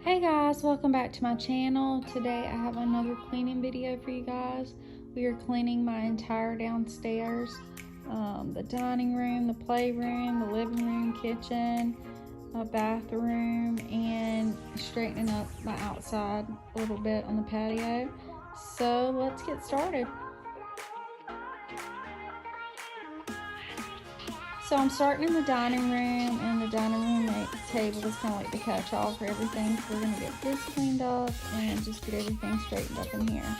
Hey guys, welcome back to my channel. Today I have another cleaning video for you guys. We are cleaning my entire downstairs, the dining room, the playroom, the living room, kitchen, bathroom, and straightening up my outside a little bit on the patio. So let's get started. So I'm starting in the dining room, and the dining room table is kind of like the catch-all for everything. So we're going to get this cleaned up and just get everything straightened up in here.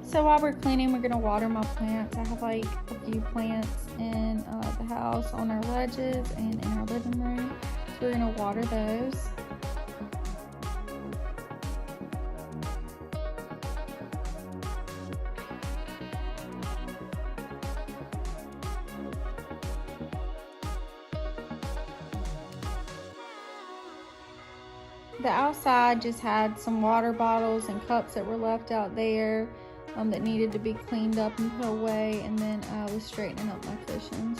So while we're cleaning, we're going to water my plants. I have like a few plants in the house on our ledges and in our living room. So we're going to water those. The outside just had some water bottles and cups that were left out there that needed to be cleaned up and put away, and then I was straightening up my cushions.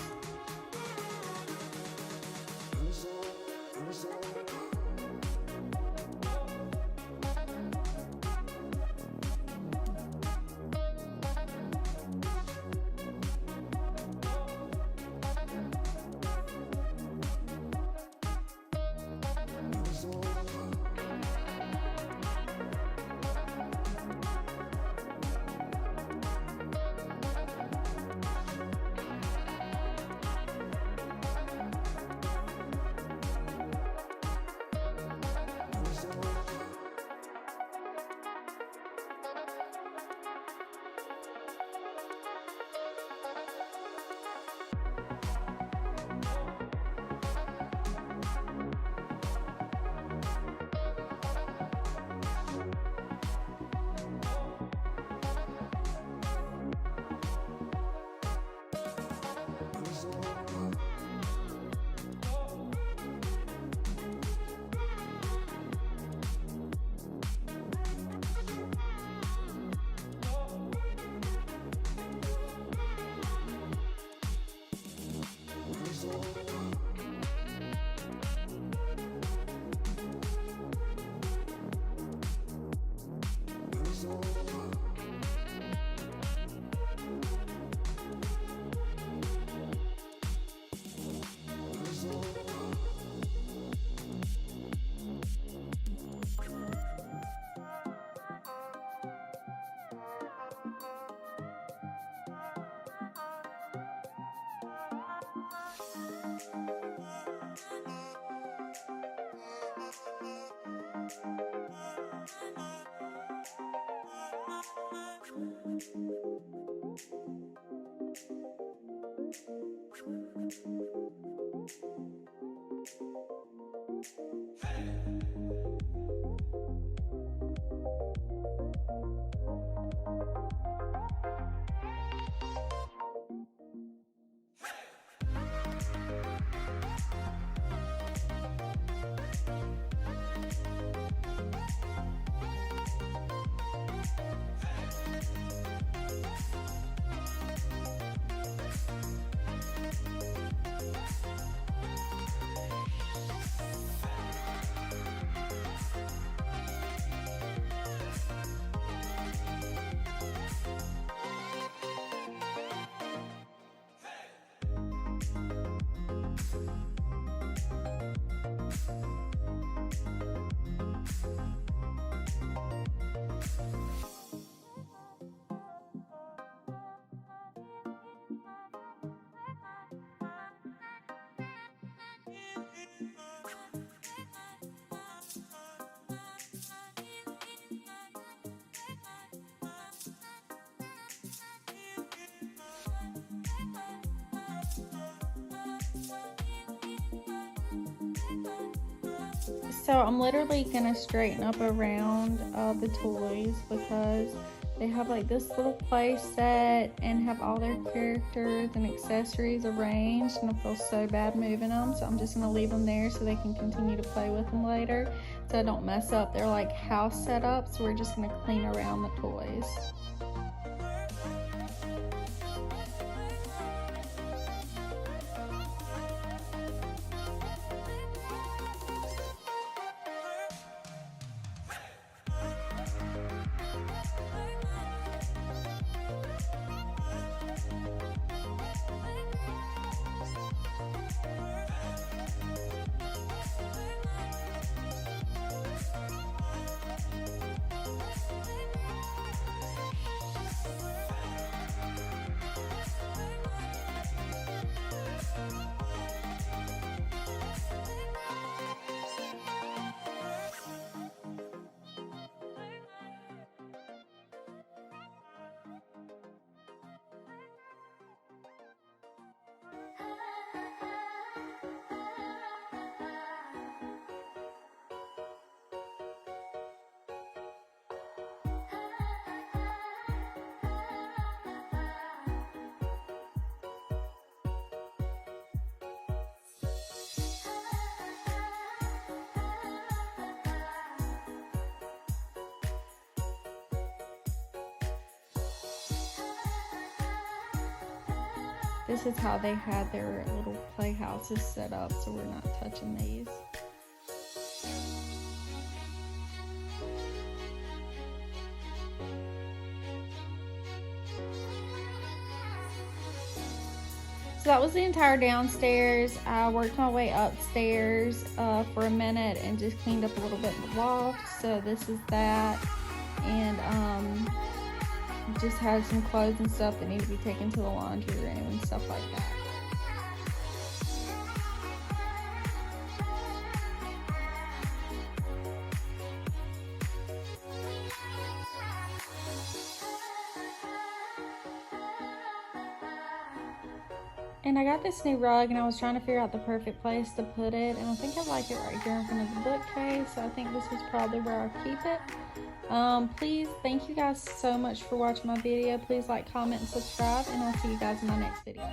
So I'm literally gonna straighten up around the toys because they have like this little play set and have all their characters and accessories arranged, and I feel so bad moving them, so I'm just gonna leave them there so they can continue to play with them later so I don't mess up their like house setup. So we're just gonna clean around the toys. This is how they had their little playhouses set up, so we're not touching these. So that was the entire downstairs. I worked my way upstairs for a minute and just cleaned up a little bit in the loft. So this is that, and just had some clothes and stuff that need to be taken to the laundry room and stuff like that. And I got this new rug and I was trying to figure out the perfect place to put it, and I think I like it right here in front of the bookcase, so I think this is probably where I'll keep it. Please, thank you guys so much for watching my video. Please like, comment, and subscribe, and I'll see you guys in my next video.